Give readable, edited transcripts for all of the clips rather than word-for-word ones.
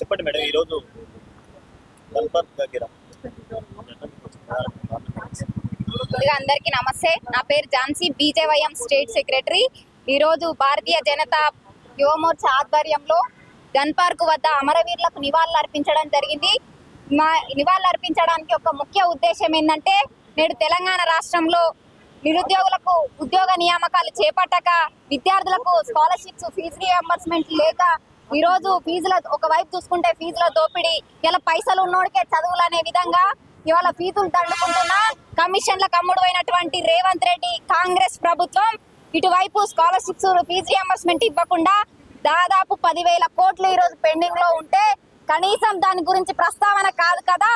చెప్పండి మేడం, ఈరోజు గల్ఫర్ దగ్గర అందరికీ నమస్తే. నా పేరు ఝాన్సీ, బీజేవైఎం స్టేట్ సెక్రటరీ. ఈరోజు భారతీయ జనతా యువమోర్చా ఆధ్వర్యంలో గన్ పార్క్ వద్ద అమరవీరులకు నివాళులు అర్పించడం జరిగింది. నివాళులు అర్పించడానికి ఒక ముఖ్య ఉద్దేశం ఏంటంటే, నేడు తెలంగాణ రాష్ట్రంలో నిరుద్యోగులకు ఉద్యోగ నియామకాలు చేపట్టక, విద్యార్థులకు స్కాలర్షిప్స్, ఫీజు రీఎంబర్స్మెంట్ లేక ఈరోజు ఫీజుల ఒకవైపు చూసుకుంటే ఫీజుల దోపిడీ, ఇలా పైసలు ఉన్నోడికే చదువులు అనే విధంగా ఇవాళ ఫీజులు దండుకుంటున్న కమిషన్ల కమ్ముడు అయినటువంటి రేవంత్ రెడ్డి కాంగ్రెస్ ప్రభుత్వం ఇటువైపు స్కాలర్షిప్స్, ఫీజు రీఎంబర్స్మెంట్ ఇవ్వకుండా దాదాపు 10,000 కోట్లు ఈ రోజు పెండింగ్ లో ఉంటే కనీసం దాని గురించి ప్రస్తావన కాదు కదా.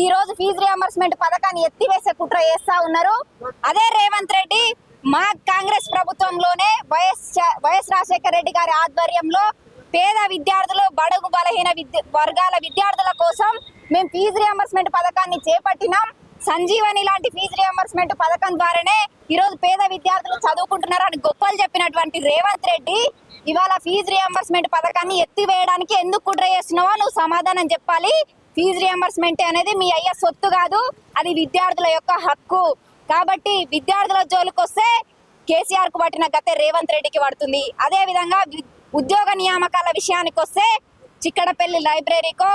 ఈ రోజు ఫీజు రీఎంబర్స్మెంట్ పథకాన్ని ఎత్తివేసే కుట్ర చేస్తా ఉన్నారు. అదే రేవంత్ రెడ్డి మా కాంగ్రెస్ ప్రభుత్వంలోనే వైఎస్ రాజశేఖర రెడ్డి గారి ఆధ్వర్యంలో పేద విద్యార్థులు, బడుగు బలహీన వర్గాల విద్యార్థుల కోసం మేము ఫీజు రీఎంబర్స్మెంట్ పథకాన్ని చేపట్టినాం. సంజీవని లాంటి ఫీజు రీఎంబర్స్మెంట్ పథకం ద్వారానే ఈరోజు పేద విద్యార్థులు చదువుకుంటున్నారు అని గొప్పలు చెప్పినటువంటి రేవంత్ రెడ్డి ఇవాళ ఫీజు రీఎంబర్స్మెంట్ పథకాన్ని ఎత్తివేయడానికి ఎందుకు కుట్ర చేస్తున్నావో నువ్వు సమాధానం చెప్పాలి. ఫీజు రీఎంబర్స్మెంట్ అనేది మీ అయ్య సొత్తు కాదు, అది విద్యార్థుల యొక్క హక్కు. కాబట్టి విద్యార్థుల జోలికి వస్తే కేసీఆర్ కు పట్టిన గతే రేవంత్ రెడ్డికి పడుతుంది. అదే విధంగా ఉద్యోగ నియామకాల విషయానికి వస్తే చిక్కడపల్లి లైబ్రరీకో,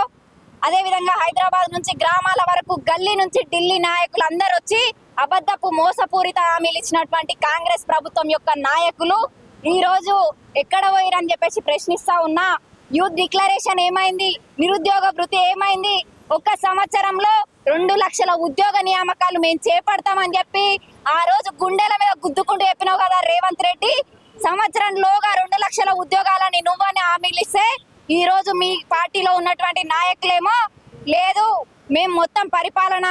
అదే విధంగా హైదరాబాద్ నుంచి గ్రామాల వరకు, గల్లీ నుంచి ఢిల్లీ నాయకులు అందరు వచ్చి అబద్ధపు మోసపూరిత హామీలు ఇచ్చినటువంటి కాంగ్రెస్ ప్రభుత్వం యొక్క నాయకులు ఈ రోజు ఎక్కడ పోయిరని చెప్పేసి ప్రశ్నిస్తా ఉన్నా. యూత్ డిక్లరేషన్ ఏమైంది? నిరుద్యోగ భృతి ఏమైంది? ఒక్క సంవత్సరంలో 2 లక్షల ఉద్యోగ నియామకాలు మేము చేపడతామని చెప్పి ఆ రోజు గుండెల మీద గుద్దుకుంటూ చెప్పినావు కదా రేవంత్ రెడ్డి. సంవత్సరంలోగా 2 లక్షల ఉద్యోగాలని నువ్వని హామీలు ఇస్తే ఈ రోజు మీ పార్టీలో ఉన్నటువంటి నాయకులేమో లేదు మేము మొత్తం పరిపాలన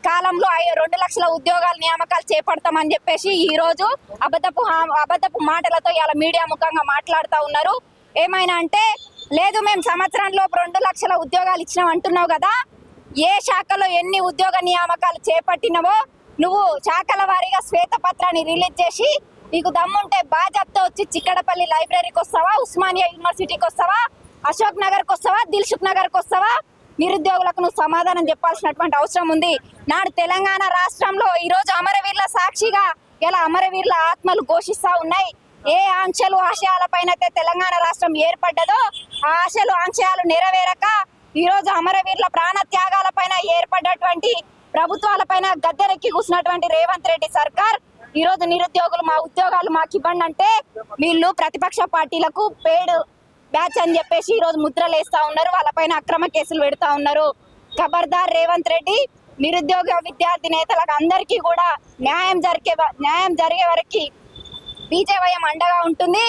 కాలంలో 2 లక్షల ఉద్యోగాల నియామకాలు చేపడతామని చెప్పేసి ఈ రోజు అబద్ధపు మాటలతో ఇలా మీడియా ముఖంగా మాట్లాడుతూ ఉన్నారు. ఏమైనా అంటే లేదు మేము సంవత్సరంలో 2 లక్షల ఉద్యోగాలు ఇచ్చినాం అంటున్నావు కదా. ఏ శాఖలో ఎన్ని ఉద్యోగ నియామకాలు చేపట్టినవో నువ్వు శాఖల వారీగా శ్వేతపత్రాన్ని రిలీజ్ చేసి నీకు దమ్ముంటే బాజాబ్తో వచ్చి చిక్కడపల్లి లైబ్రరీకి వస్తావా, ఉస్మానియా యూనివర్సిటీకి వస్తావా, అశోక్ నగర్కి వస్తావా, దిల్సుఖ్ నగర్కి వస్తావా? నిరుద్యోగులకు నువ్వు సమాధానం చెప్పాల్సినటువంటి అవసరం ఉంది. నాడు తెలంగాణ రాష్ట్రంలో ఈ రోజు అమరవీరుల సాక్షిగా ఇలా అమరవీరుల ఆత్మలు ఘోషిస్తా ఉన్నాయి. ఏ ఆంక్షలు ఆశయాలపైనైతే తెలంగాణ రాష్ట్రం ఏర్పడ్డదో ఆ ఆశలు ఆంక్షయాలు నెరవేరక ఈ రోజు అమరవీరుల ప్రాణ త్యాగాల పైన ఏర్పడ్డటువంటి ప్రభుత్వాలపైన గద్దెరెక్కి కూర్చున్నటువంటి రేవంత్ రెడ్డి సర్కార్ ఈ రోజు నిరుద్యోగులు మా ఉద్యోగాలు మాకు ఇవ్వండి అంటే వీళ్ళు ప్రతిపక్ష పార్టీలకు పేడ్ బ్యాచ్ అని చెప్పేసి ఈ రోజు ముద్రలు వేస్తా ఉన్నారు. వాళ్ళపైన అక్రమ కేసులు పెడతా ఉన్నారు. ఖబర్దార్ రేవంత్ రెడ్డి, నిరుద్యోగ విద్యార్థి నేతలకు అందరికీ కూడా న్యాయం జరిగే వరకు బీజేవైఎం అండగా ఉంటుంది.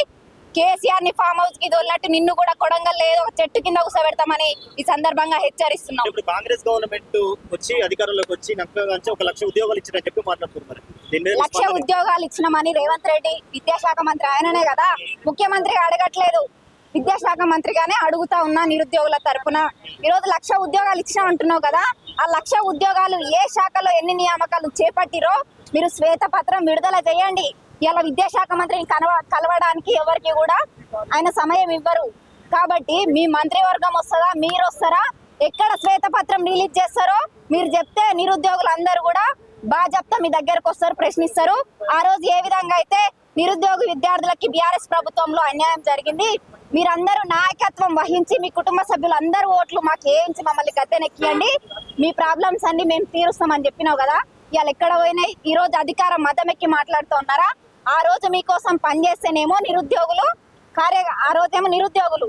కేసీఆర్ ని ఫామ్ హౌస్ కి దొరినట్టు నిన్ను కూడా కొడంగల్ లేదో ఒక చెట్టు కింద కూర్చోబెడతామని ఈ సందర్భంగా హెచ్చరిస్తున్నాం. ఇప్పుడు కాంగ్రెస్ గవర్నమెంట్ వచ్చి అధికారంలోకి వచ్చి 1 లక్ష ఉద్యోగాలు ఇచ్చినని చెప్పి మాట్లాడుతున్నారు. 1 లక్ష ఉద్యోగాలు ఇచ్చినామని రేవంత్ రెడ్డి విద్యాశాఖ మంత్రి ఆయననే కదా, ముఖ్యమంత్రి అడగట్లేదు, విద్యాశాఖ మంత్రిగానే అడుగుతా ఉన్నా నిరుద్యోగుల తరఫున. ఈరోజు 1 లక్ష ఉద్యోగాలు ఇచ్చినామంటున్నావు కదా, ఆ 1 లక్ష ఉద్యోగాలు ఏ శాఖలో ఎన్ని నియామకాలు చేపట్టిరో మీరు శ్వేతపత్రం విడుదల చేయండి. ఇలా విద్యాశాఖ మంత్రిని కలవడానికి ఎవరికి కూడా ఆయన సమయం ఇవ్వరు. కాబట్టి మీ మంత్రివర్గం వస్తుందా, మీరు వస్తారా, ఎక్కడ శ్వేతపత్రం రిలీజ్ చేస్తారో మీరు చెప్తే నిరుద్యోగులు అందరూ కూడా బాజాబ్తా మీ దగ్గరకు వస్తారు, ప్రశ్నిస్తారు. ఆ రోజు ఏ విధంగా అయితే నిరుద్యోగ విద్యార్థులకి బీఆర్ఎస్ ప్రభుత్వంలో అన్యాయం జరిగింది, మీరందరూ నాయకత్వం వహించి మీ కుటుంబ సభ్యులు అందరూ ఓట్లు మాకు వేయించి మమ్మల్ని గద్దెనెక్కియండి, మీ ప్రాబ్లమ్స్ అన్ని మేము తీరుస్తామని చెప్పినావు కదా. ఇవాళ ఎక్కడ పోయినాయి? ఈ రోజు అధికారం మదమెక్కి మాట్లాడుతూ ఉన్నారా? ఆ రోజు మీకోసం పనిచేస్తేనేమో నిరుద్యోగులు ఆ రోజేమో నిరుద్యోగులు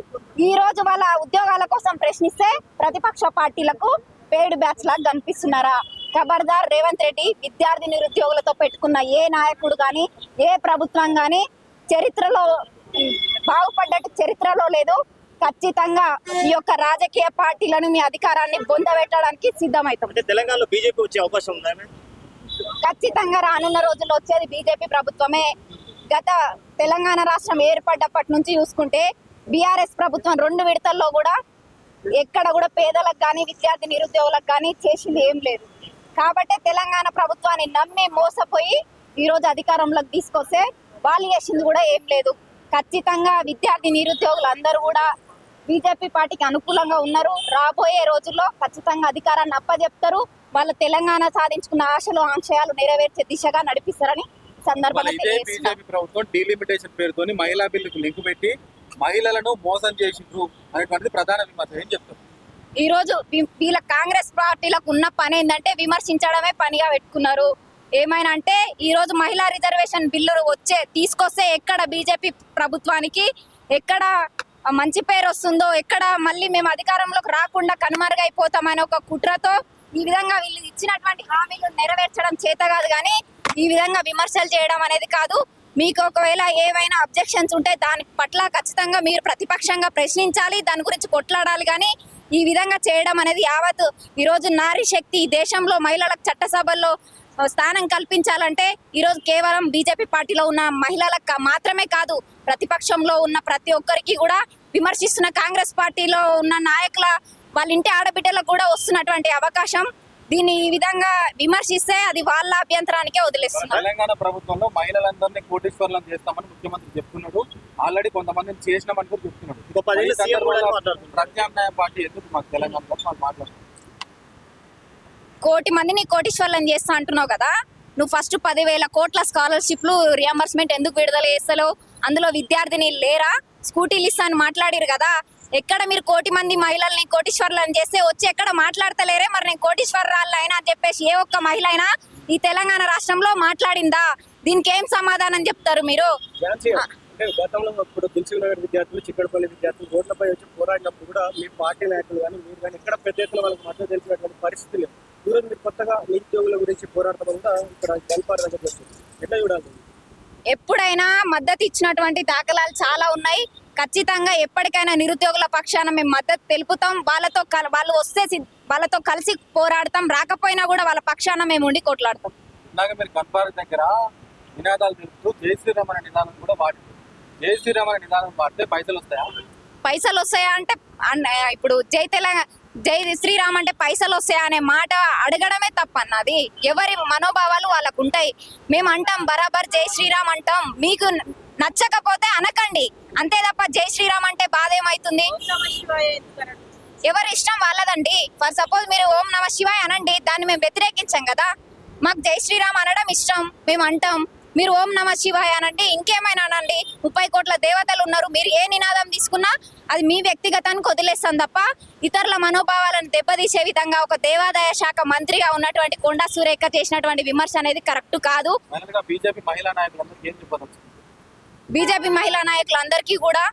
ఈ రోజు వాళ్ళ ఉద్యోగాల కోసం ప్రశ్నిస్తే ప్రతిపక్ష పార్టీలకు పేడ్ బ్యాచ్ లాగా కనిపిస్తున్నారా? ఖబర్దార్ రేవంత్ రెడ్డి, విద్యార్థి నిరుద్యోగులతో పెట్టుకున్న ఏ నాయకుడు కానీ ఏ ప్రభుత్వం కానీ చరిత్రలో బాగుపడ్డట్టు చరిత్రలో లేదు. ఖచ్చితంగా ఈ యొక్క రాజకీయ పార్టీలను మీ అధికారాన్ని పొందబెట్టడానికి సిద్ధమవుతాం. తెలంగాణలో బీజేపీ వచ్చే అవకాశం ఉందా? ఖచ్చితంగా రానున్న రోజుల్లో వచ్చేది బీజేపీ ప్రభుత్వమే. గత తెలంగాణ రాష్ట్రం ఏర్పడ్డప్పటి నుంచి చూసుకుంటే బీఆర్ఎస్ ప్రభుత్వం 2 విడతల్లో కూడా ఎక్కడ కూడా పేదలకు కానీ విద్యార్థి నిరుద్యోగులకు కానీ చేసింది ఏం లేదు. కాబట్టి తెలంగాణ ప్రభుత్వాన్ని నమ్మి మోసపోయి ఈ రోజు అధికారంలోకి తీసుకొస్తే వాళ్ళు చేసింది కూడా ఏం లేదు. ఖచ్చితంగా విద్యార్థి నిరుద్యోగులు అందరూ కూడా బీజేపీ పార్టీకి అనుకూలంగా ఉన్నారు. రాబోయే రోజుల్లో ఖచ్చితంగా అధికారాన్ని అప్పజెప్తారు. వాళ్ళ తెలంగాణ సాధించుకున్న ఆశలు ఆశయాలు నెరవేర్చే దిశగా నడిపిస్తారని సందర్భంగా ఇదే బీజేపీ ప్రభుత్వం డీలిమిటేషన్ పేరుతోని మహిళా బిల్లుకు లింక్ పెట్టి మహిళలను మోసం చేసిండ్రు అనేటువంటిది ప్రధాన విమర్శ. ఏం చెప్తారు? ఈ రోజు వీళ్ళ కాంగ్రెస్ పార్టీలకు ఉన్న పని ఏంటంటే విమర్శించడమే పనిగా పెట్టుకున్నారు. ఏమైనా అంటే ఈ రోజు మహిళా రిజర్వేషన్ బిల్లు తీసుకొస్తే ఎక్కడ బీజేపీ ప్రభుత్వానికి ఎక్కడ మంచి పేరు వస్తుందో, ఎక్కడ మళ్ళీ మేము అధికారంలోకి రాకుండా కనుమరుగైపోతామనే ఒక కుట్రతో ఈ విధంగా వీళ్ళు ఇచ్చినటువంటి హామీలు నెరవేర్చడం చేత కాదు, కానీ ఈ విధంగా విమర్శలు చేయడం అనేది కాదు. మీకు ఒకవేళ ఏవైనా అబ్జెక్షన్స్ ఉంటే దాని పట్ల ఖచ్చితంగా మీరు ప్రతిపక్షంగా ప్రశ్నించాలి, దాని గురించి కొట్లాడాలి. కానీ ఈ విధంగా చేయడం అనేది యావత్ ఈరోజు నారీ శక్తి దేశంలో మహిళలకు చట్టసభల్లో స్థానం కల్పించాలంటే ఈరోజు కేవలం బీజేపీ పార్టీలో ఉన్న మహిళలకు మాత్రమే కాదు, ప్రతిపక్షంలో ఉన్న ప్రతి ఒక్కరికి కూడా, విమర్శిస్తున్న కాంగ్రెస్ పార్టీలో ఉన్న నాయకుల వాళ్ళ ఇంటి ఆడబిడ్డలకు కూడా వస్తున్నటువంటి అవకాశం. దీన్ని ఈ విధంగా విమర్శిస్తే అది వాళ్ళ అభ్యంతరానికే వదిలేస్తున్నారు. తెలంగాణ ప్రభుత్వంలో మహిళలందరినీ కోటీశ్వర్లను చేస్తామని ముఖ్యమంత్రి చెప్తున్నాడు. ఆల్రెడీ కొంతమందిని చేసినామని కూడా చెప్తున్నాడు. ఇంకో 10 ఏళ్ళు సీఎం కూడా మాట్లాడుతున్నారు. ప్రత్యామ్నాయ పార్టీ ఎందుకు మాకు తెలంగాణలో వాళ్ళు మాట్లాడుతున్నారు? కోటి మందిని కోటీశ్వర్లను చేస్తా అంటున్నావు కదా, నువ్వు ఫస్ట్ 10,000 కోట్ల స్కాలర్షిప్లు రియంబర్స్మెంట్ ఎందుకు విడుదల చేస్తలేవు? అందులో విద్యార్థిని లేరా? స్కూటీలు ఇస్తా అని మాట్లాడిరు కదా, ఎక్కడ మీరు కోటి మంది మహిళల్ని కోటీశ్వర్లను చేస్తే వచ్చి ఎక్కడ మాట్లాడతలేరే? మరి నేను కోటీశ్వరరాళ్ళు అయినా అని చెప్పేసి ఏ ఒక్క మహిళ అయినా ఈ తెలంగాణ రాష్ట్రంలో మాట్లాడిందా? దీనికి ఏం సమాధానం చెప్తారు మీరు? అంటే గతంలో ఇప్పుడు దిల్సుఖ్నగర్ విద్యార్థులు, చిక్కడపల్లి విద్యార్థులు రోడ్లపై వచ్చి పోరాడినప్పుడు కూడా మీ పార్టీ నాయకులు కానీ మీరు కానీ ఎక్కడ పెద్ద ఎత్తున వాళ్ళకి మద్దతు తెలిసినటువంటి పరిస్థితి లేదు. ఈరోజు మీరు కొత్తగా నిరుద్యోగుల గురించి పోరాడటం కూడా ఇక్కడ జల్పార్ దగ్గర వస్తుంది. ఎట్లా చూడాలి? ఎప్పుడైనా మద్దతు ఇచ్చినటువంటి దాఖలాలు చాలా ఉన్నాయి. ఖచ్చితంగా ఎప్పటికైనా నిరుద్యోగుల పక్షాన మేము మద్దతు తెలుపుతాం. వాళ్ళు వస్తే వాళ్ళతో కలిసి పోరాడతాం, రాకపోయినా కూడా వాళ్ళ పక్షాన మేము ఉండి కొట్లాడతాం. ఇందాక మీరు కన్పార్ దగ్గర నినాదాలు తెలుపుతూ జై శ్రీరామ్ అనే నినాదం కూడా వాడి, జై శ్రీరామ్ అనే నినాదం వాడితే పైసలు వస్తాయా? పైసలు వస్తాయా అంటే ఇప్పుడు జై శ్రీరామ్ అంటే పైసలు వస్తాయా అనే మాట అడగడమే తప్పన్నది. ఎవరి మనోభావాలు వాళ్ళకు ఉంటాయి. మేము అంటాం బరాబర్ జై శ్రీరామ్ అంటాం, మీకు నచ్చకపోతే అనకండి అంతే తప్ప జై శ్రీరామ్ అంటే బాధ ఏమవుతుంది? ఎవరి ఇష్టం వాళ్ళదండి. ఫర్ సపోజ్ మీరు ఓం నమ శివాయ అనండి, దాన్ని మేము వ్యతిరేకించాం కదా. మాకు జై శ్రీరామ్ అనడం ఇష్టం, మేము అంటాం. మీరు ఓం నమ శివాయ అనండి, ఇంకేమైనా అనండి. 30 కోట్ల దేవతలు ఉన్నారు, మీరు ఏ నినాదం తీసుకున్నా అది మీ వ్యక్తిగతానికి వదిలేస్తాం తప్ప ఇతరుల మనోభావాలను దెబ్బతీసే విధంగా ఒక దేవాదాయ శాఖ మంత్రిగా ఉన్నటువంటి కొండా సురేఖ చేసినటువంటి విమర్శ అనేది కరెక్ట్ కాదు. బీజేపీ మహిళా నాయకులందరికీ కూడా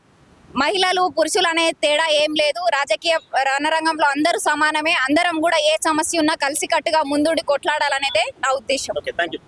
మహిళలు పురుషులు అనే తేడా ఏం లేదు. రాజకీయ రణరంగంలో అందరూ సమానమే. అందరం కూడా ఏ సమస్య ఉన్నా కలిసికట్టుగా ముందుండి కొట్లాడాలనేదే నా ఉద్దేశం. Okay, thank you.